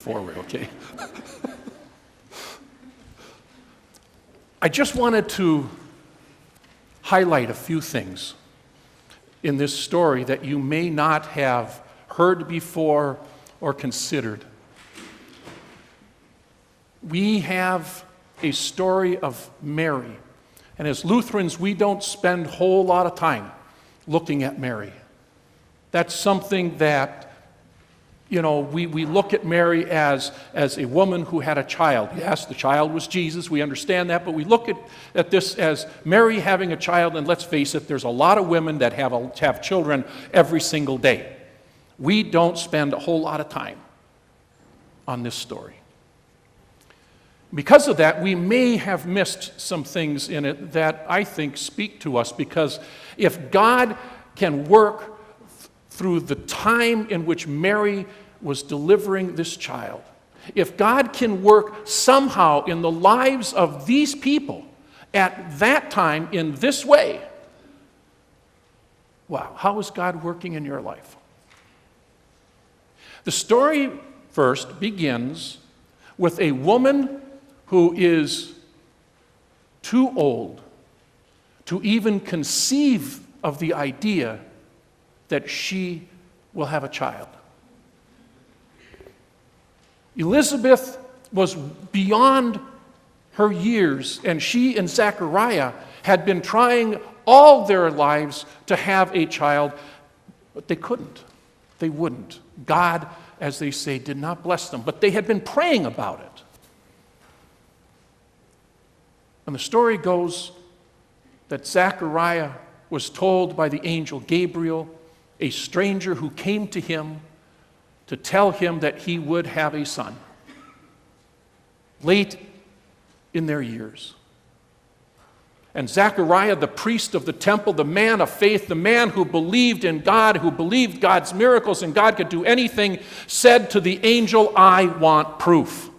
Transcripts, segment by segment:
forward, okay? I just wanted to highlight a few things in this story that you may not have heard before or considered. We have a story of Mary, and as Lutherans, we don't spend a whole lot of time looking at Mary. That's something that, we look at Mary as a woman who had a child. Yes, the child was Jesus, we understand that, but we look at this as Mary having a child, and let's face it, there's a lot of women that have children every single day. We don't spend a whole lot of time on this story. Because of that, we may have missed some things in it that I think speak to us, because if God can work through the time in which Mary was delivering this child, if God can work somehow in the lives of these people at that time in this way, wow, how is God working in your life? The story first begins with a woman who is too old to even conceive of the idea that she will have a child. Elizabeth was beyond her years, and she and Zechariah had been trying all their lives to have a child, but they couldn't. They wouldn't. God, as they say, did not bless them, but they had been praying about it. And the story goes that Zechariah was told by the angel Gabriel, a stranger who came to him to tell him that he would have a son, late in their years. And Zechariah, the priest of the temple, the man of faith, the man who believed in God, who believed God's miracles and God could do anything, said to the angel, I want proof.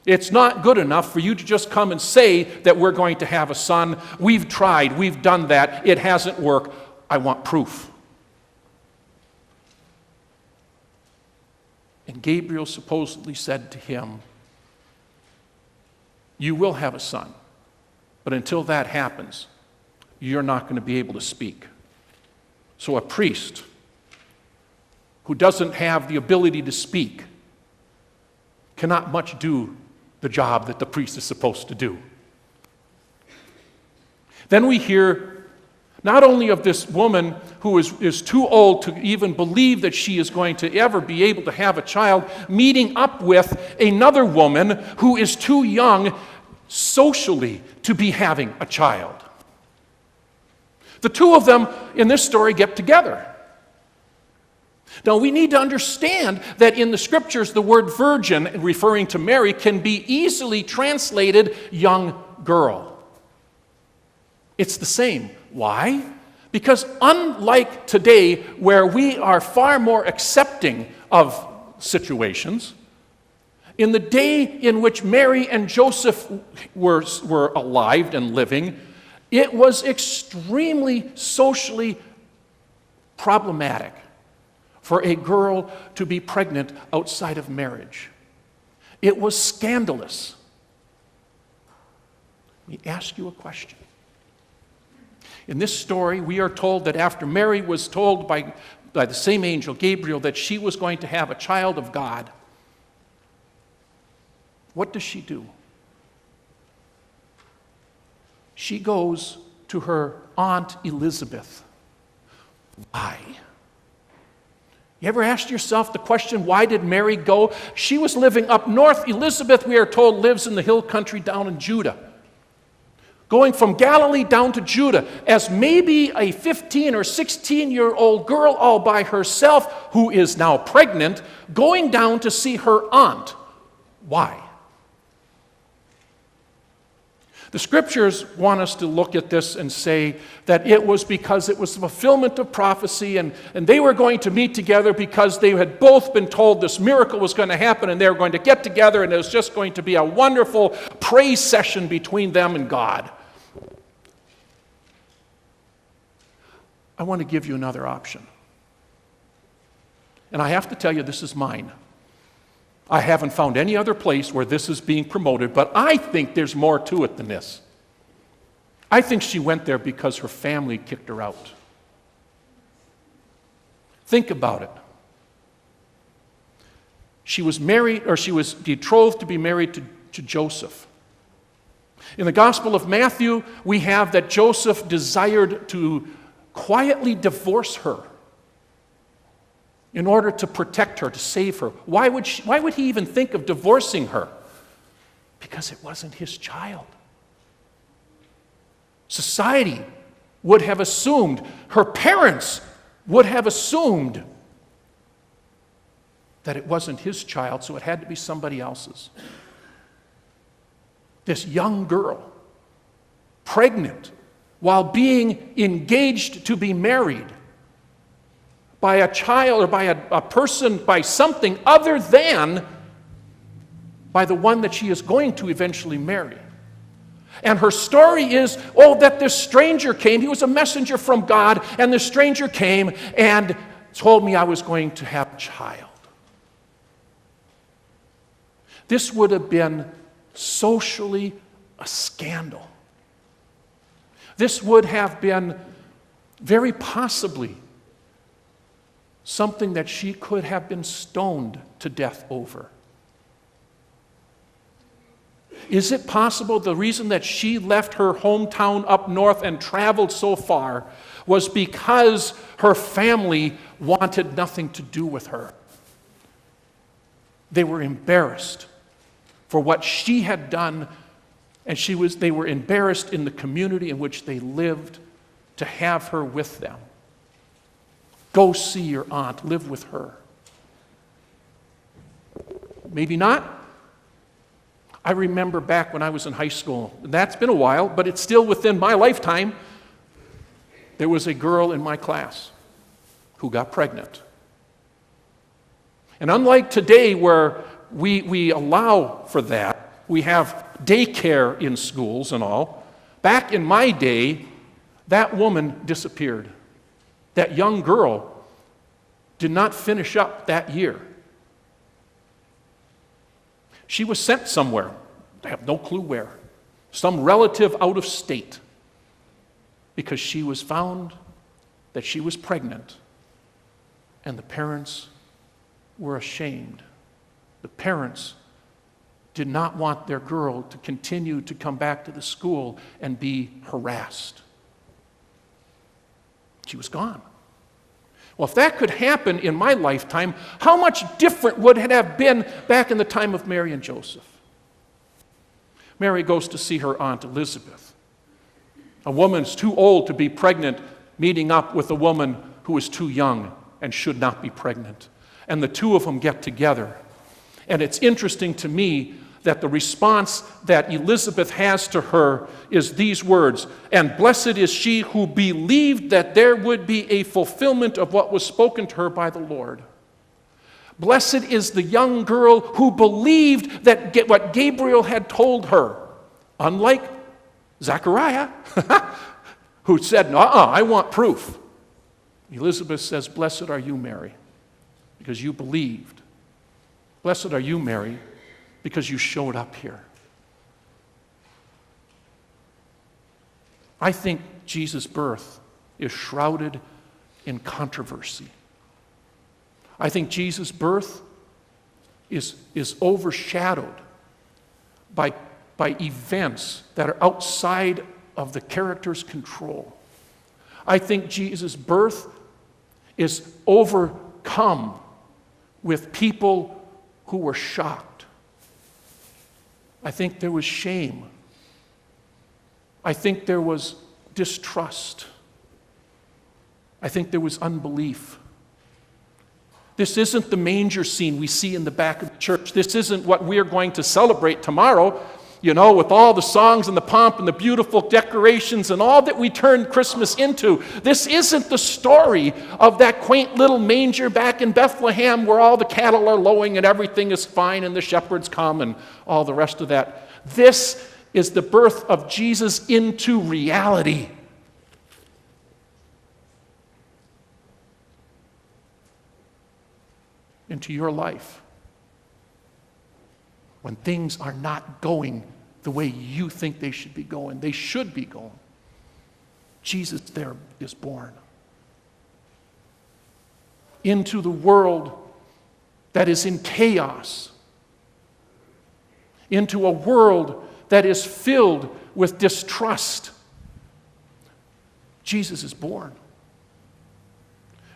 It's not good enough for you to just come and say that we're going to have a son. We've tried, we've done that, it hasn't worked. I want proof. And Gabriel supposedly said to him, you will have a son, but until that happens, you're not going to be able to speak. So a priest who doesn't have the ability to speak cannot much do the job that the priest is supposed to do. Then we hear not only of this woman who is too old to even believe that she is going to ever be able to have a child, meeting up with another woman who is too young socially to be having a child. The two of them in this story get together. Now, we need to understand that in the scriptures, the word virgin, referring to Mary, can be easily translated young girl. It's the same. Why? Because unlike today, where we are far more accepting of situations, in the day in which Mary and Joseph were alive and living, it was extremely socially problematic for a girl to be pregnant outside of marriage. It was scandalous. Let me ask you a question. In this story, we are told that after Mary was told by the same angel, Gabriel, that she was going to have a child of God, what does she do? She goes to her aunt Elizabeth. Why? You ever asked yourself the question, why did Mary go? She was living up north. Elizabeth, we are told, lives in the hill country down in Judah. Going from Galilee down to Judah as maybe a 15 or 16-year-old girl all by herself who is now pregnant, going down to see her aunt. Why? The scriptures want us to look at this and say that it was because it was the fulfillment of prophecy, and they were going to meet together because they had both been told this miracle was going to happen, and they were going to get together, and it was just going to be a wonderful praise session between them and God. I want to give you another option. And I have to tell you, this is mine. I haven't found any other place where this is being promoted, but I think there's more to it than this. I think she went there because her family kicked her out. Think about it. She was married, or she was betrothed to be married to Joseph. In the Gospel of Matthew, we have that Joseph desired to quietly divorce her in order to protect her, to save her. Why would he even think of divorcing her? Because it wasn't his child. Society would have assumed, her parents would have assumed that it wasn't his child, so it had to be somebody else's. This young girl, pregnant, while being engaged to be married by a child or by a person, by something other than by the one that she is going to eventually marry. And her story is, that this stranger came. He was a messenger from God, and the stranger came and told me I was going to have a child. This would have been socially a scandal. This would have been very possibly something that she could have been stoned to death over. Is it possible the reason that she left her hometown up north and traveled so far was because her family wanted nothing to do with her? They were embarrassed for what she had done, and they were embarrassed in the community in which they lived to have her with them. Go see your aunt, live with her. Maybe not. I remember back when I was in high school, and that's been a while, but it's still within my lifetime, there was a girl in my class who got pregnant. And unlike today where we allow for that, we have daycare in schools and all, back in my day, that woman disappeared. That young girl did not finish up that year. She was sent somewhere, I have no clue where, some relative out of state, because she was found that she was pregnant, and the parents were ashamed. The parents did not want their girl to continue to come back to the school and be harassed. She was gone. Well, if that could happen in my lifetime, how much different would it have been back in the time of Mary and Joseph? Mary goes to see her aunt Elizabeth. A woman's too old to be pregnant, meeting up with a woman who is too young and should not be pregnant. And the two of them get together. And it's interesting to me that the response that Elizabeth has to her is these words, "And blessed is she who believed that there would be a fulfillment of what was spoken to her by the Lord." Blessed is the young girl who believed that what Gabriel had told her, unlike Zechariah, who said, I want proof. Elizabeth says, "Blessed are you, Mary, because you believed. Blessed are you, Mary, because you showed up here." I think Jesus' birth is shrouded in controversy. I think Jesus' birth is overshadowed by events that are outside of the character's control. I think Jesus' birth is overcome with people who were shocked. I think there was shame. I think there was distrust. I think there was unbelief. This isn't the manger scene we see in the back of the church. This isn't what we're going to celebrate tomorrow, with all the songs and the pomp and the beautiful decorations and all that we turn Christmas into. This isn't the story of that quaint little manger back in Bethlehem where all the cattle are lowing and everything is fine and the shepherds come and all the rest of that. This is the birth of Jesus into reality. Into your life. when things are not going the way you think they should be going. They should be going. Jesus there is born into the world that is in chaos, into a world that is filled with distrust. Jesus is born.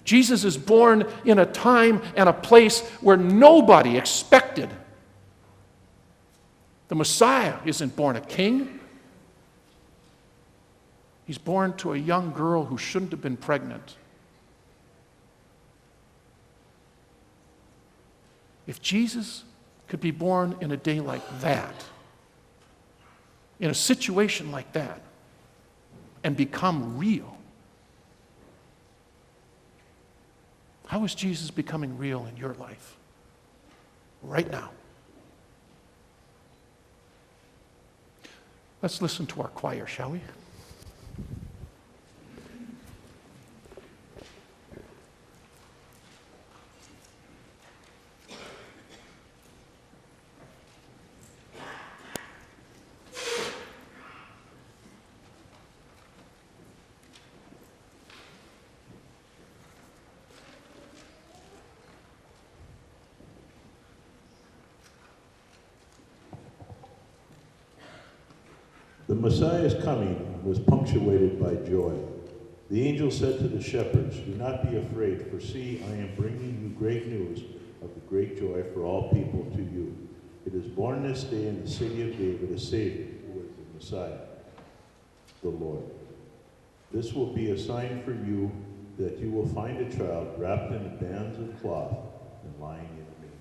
Jesus is born in a time and a place where nobody expected. The Messiah isn't born a king. He's born to a young girl who shouldn't have been pregnant. If Jesus could be born in a day like that, in a situation like that, and become real, how is Jesus becoming real in your life right now? Let's listen to our choir, shall we? The Messiah's coming was punctuated by joy. The angel said to the shepherds, "Do not be afraid, for see, I am bringing you great news of the great joy for all people to you. It is born this day in the city of David a Savior, who is the Messiah, the Lord. This will be a sign for you that you will find a child wrapped in bands of cloth and lying in a manger."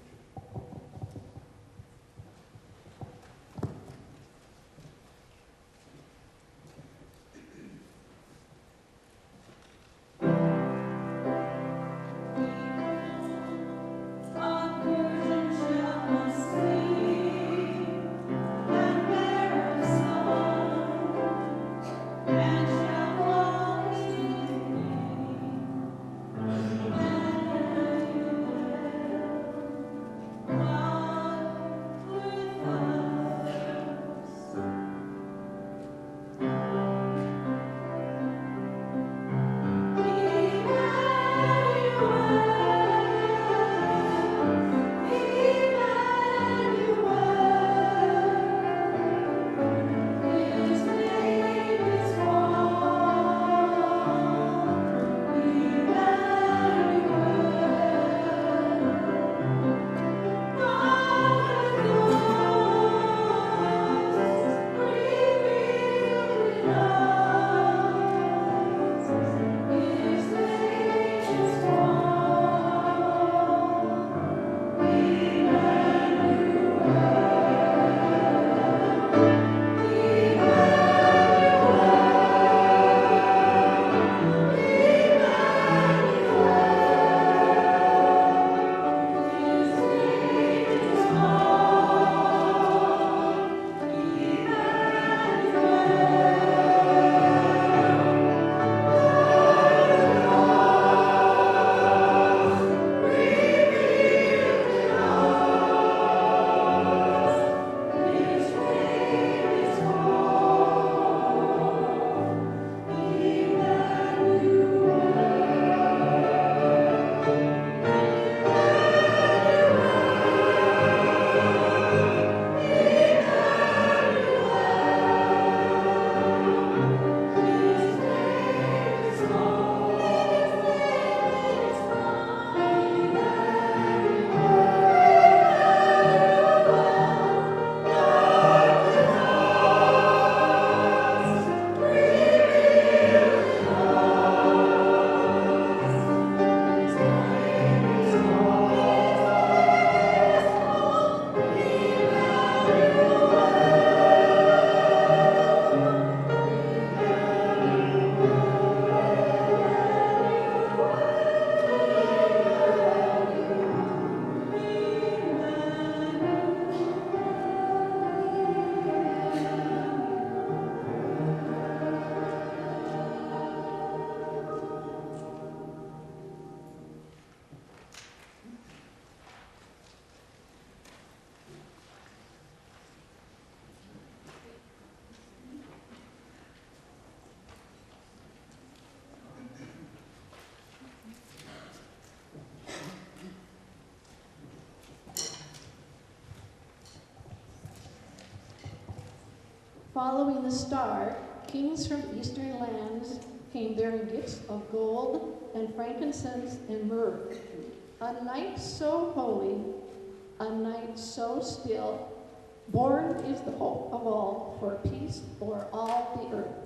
Following the star, kings from eastern lands came bearing gifts of gold and frankincense and myrrh. A night so holy, a night so still, born is the hope of all for peace o'er all the earth.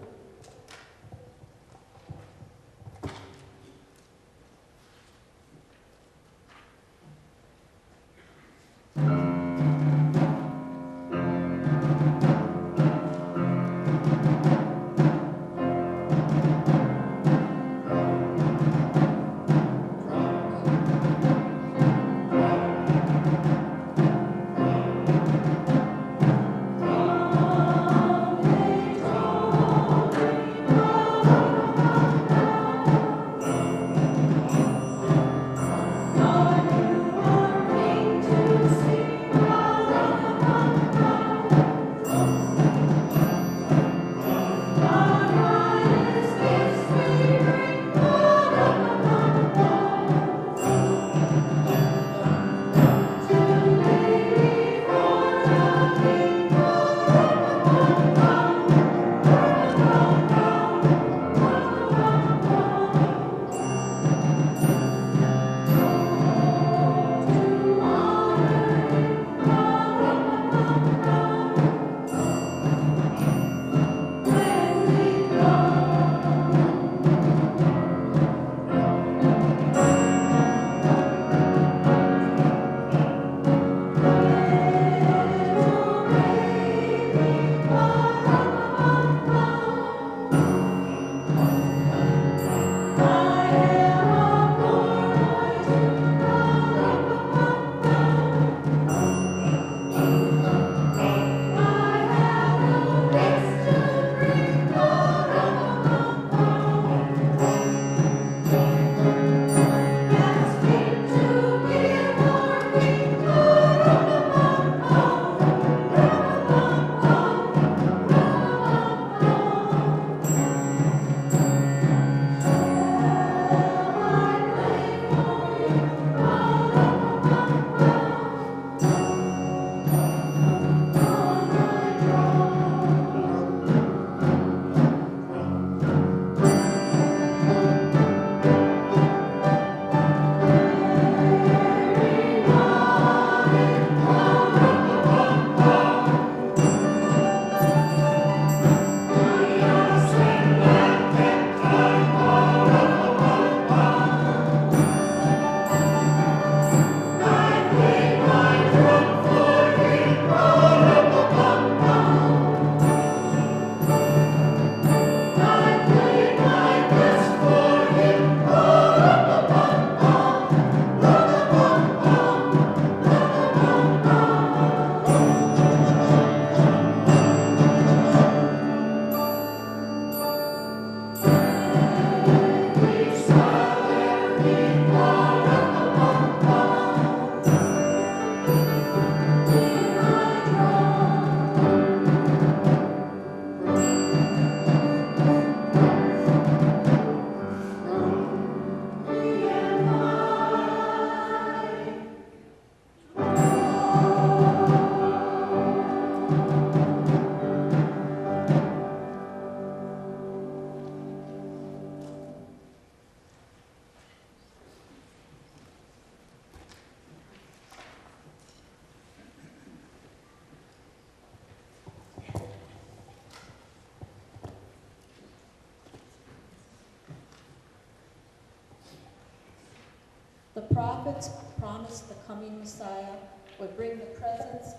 The prophets promised the coming Messiah would bring the presence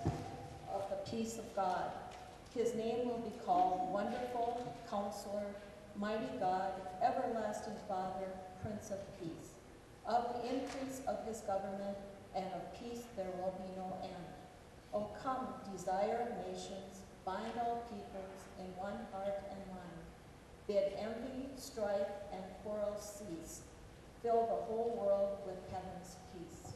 of the peace of God. His name will be called Wonderful, Counselor, Mighty God, Everlasting Father, Prince of Peace. Of the increase of his government and of peace there will be no end. O come, desire of nations, bind all peoples in one heart and mind. Bid envy, strife, and quarrel cease. Fill the whole world with heaven's peace.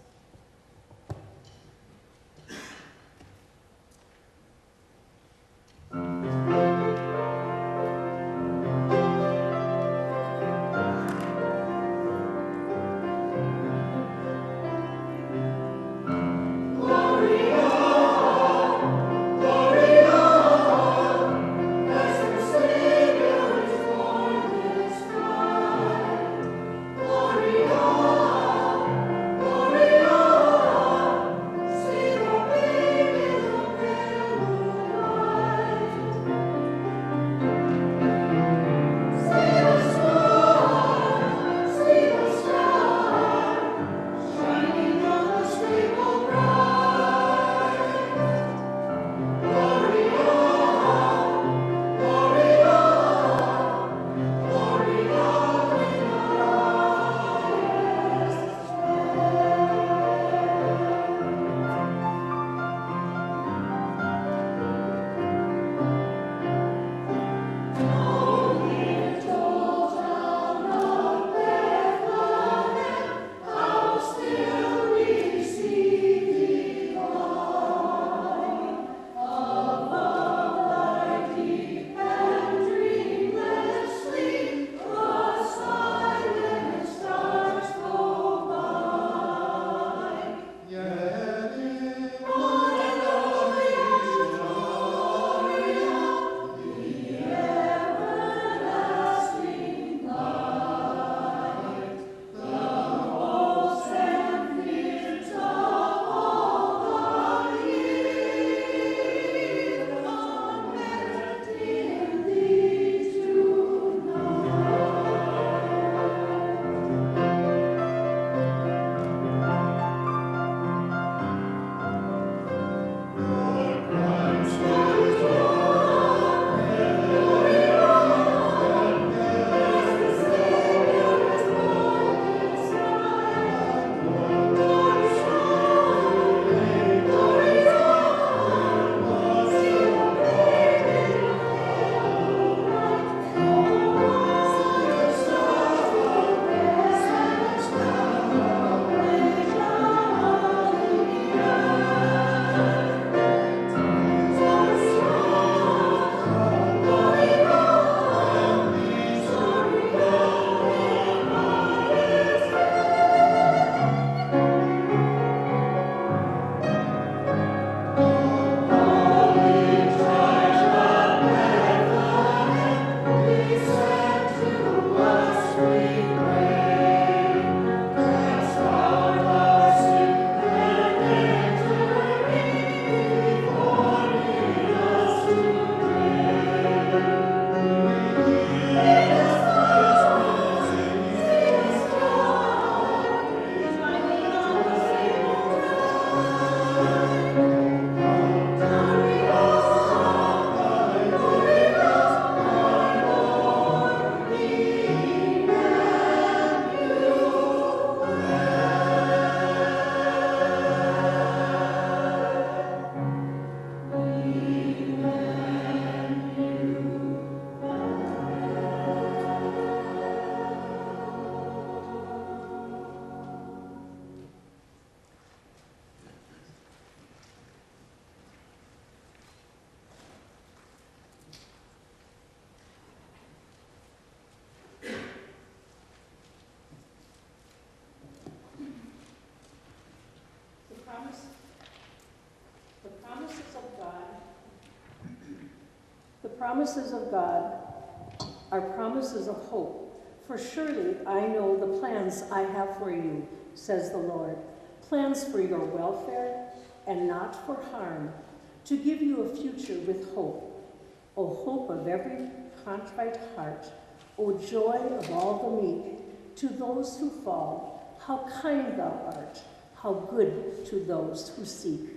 Gloria, promises of God are promises of hope. For surely I know the plans I have for you, says the Lord, plans for your welfare and not for harm, to give you a future with hope. O hope of every contrite heart, O joy of all the meek, to those who fall, how kind thou art, how good to those who seek.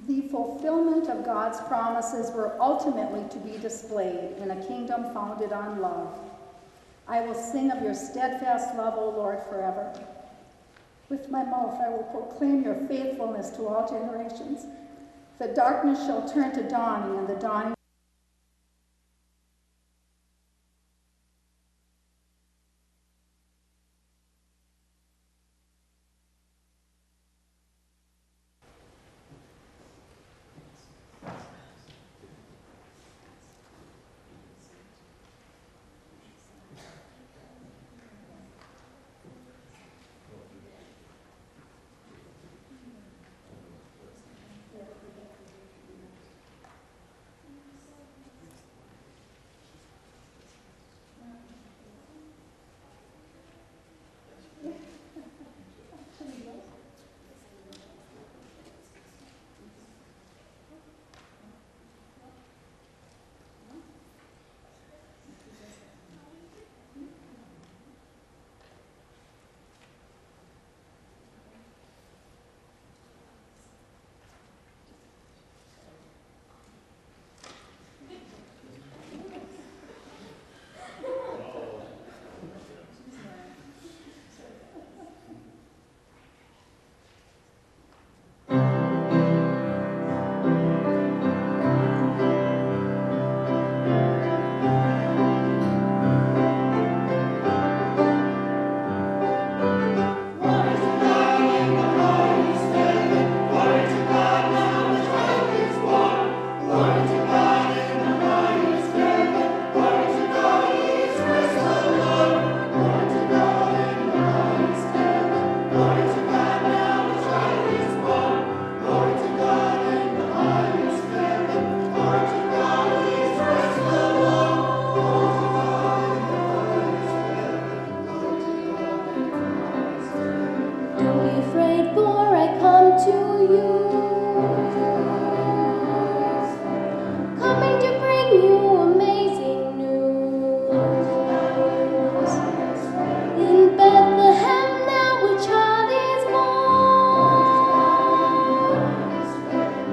The fulfillment of God's promises were ultimately to be displayed in a kingdom founded on love. I will sing of your steadfast love, O Lord, forever. With my mouth I will proclaim your faithfulness to all generations. The darkness shall turn to dawning, and the dawning you. Coming to bring you amazing news. In Bethlehem now a child is born.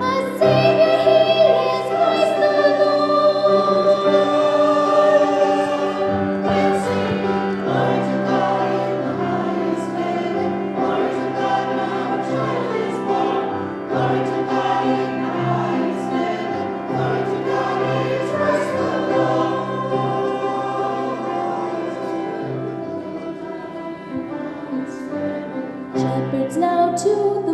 A Savior, He is Christ the Lord. We'll sing glory to God in the highest heaven. Glory to God now a child is born. Glory to God in the highest heaven. Glory to God He is Christ the Lord. Shepherds now to the